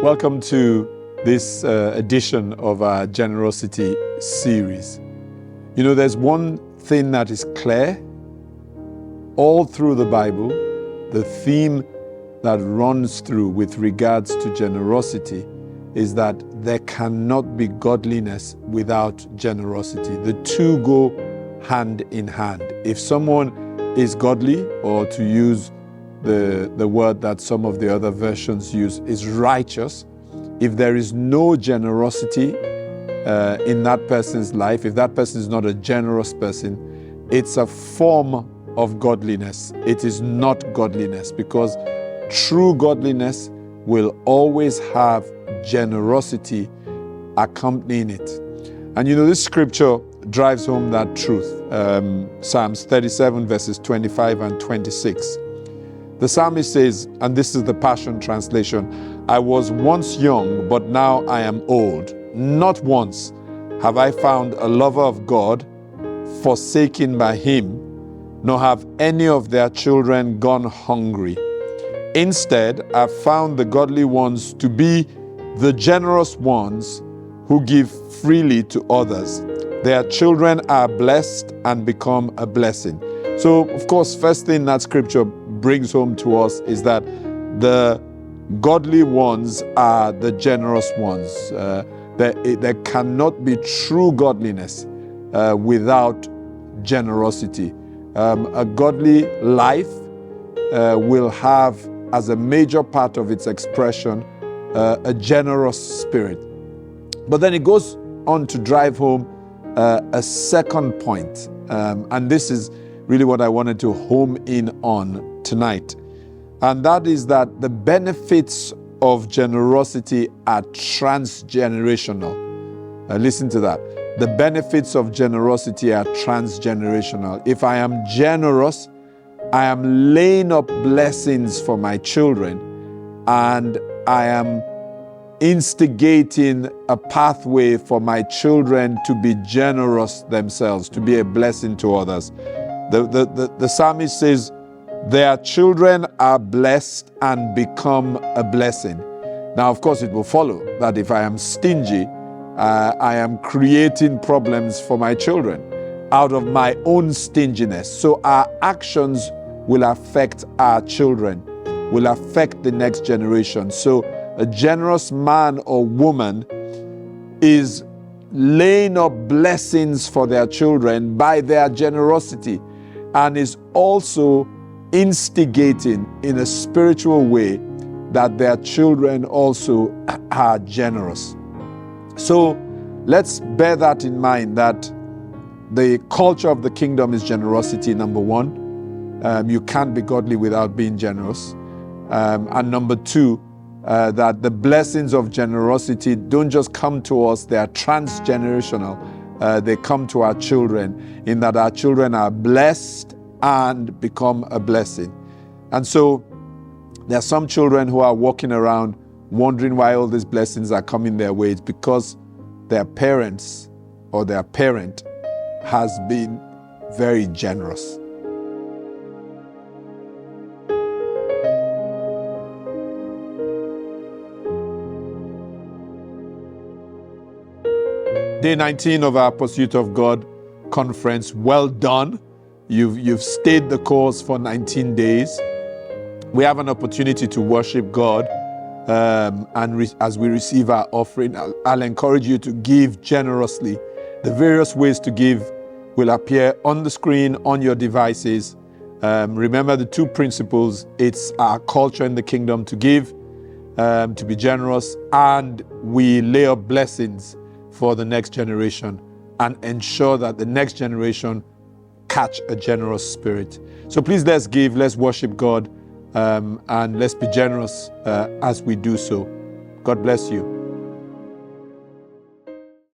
Welcome to this edition of our generosity series. You know, there's one thing that is clear all through the Bible, the theme that runs through with regards to generosity is that there cannot be godliness without generosity. The two go hand in hand. If someone is godly, or to use the word that some of the other versions use, is righteous, if there is no generosity in that person's life, if that person is not a generous person, it's a form of godliness. It is not godliness, because true godliness will always have generosity accompanying it. And you know, this scripture drives home that truth. Psalms 37 verses 25 and 26. The psalmist says, and this is the Passion Translation, "I was once young, but now I am old. Not once have I found a lover of God forsaken by him, nor have any of their children gone hungry. Instead, I've found the godly ones to be the generous ones who give freely to others. Their children are blessed and become a blessing." So, of course, first thing that scripture brings home to us is that the godly ones are the generous ones. There cannot be true godliness without generosity. A godly life will have as a major part of its expression a generous spirit. But then it goes on to drive home a second point, and this is really what I wanted to home in on tonight. And that is that the benefits of generosity are transgenerational. Listen to that. The benefits of generosity are transgenerational. If I am generous, I am laying up blessings for my children, and I am instigating a pathway for my children to be generous themselves, to be a blessing to others. The psalmist says, their children are blessed and become a blessing. Now, of course, it will follow that if I am stingy, I am creating problems for my children out of my own stinginess. So our actions will affect our children, will affect the next generation. So a generous man or woman is laying up blessings for their children by their generosity, and is also instigating in a spiritual way that their children also are generous. So let's bear that in mind, that the culture of the kingdom is generosity, number one. You can't be godly without being generous. And number two, that the blessings of generosity don't just come to us, they are transgenerational. They come to our children, in that our children are blessed and become a blessing. And so there are some children who are walking around wondering why all these blessings are coming their way. It's because their parents or their parent has been very generous. Day 19 of our Pursuit of God conference. Well done. You've stayed the course for 19 days. We have an opportunity to worship God, and as we receive our offering, I'll encourage you to give generously. The various ways to give will appear on the screen, on your devices. Remember the two principles. It's our culture in the kingdom to give, to be generous, and we lay up blessings for the next generation and ensure that the next generation catch a generous spirit. So please, let's give, let's worship God, and let's be generous as we do so. God bless you.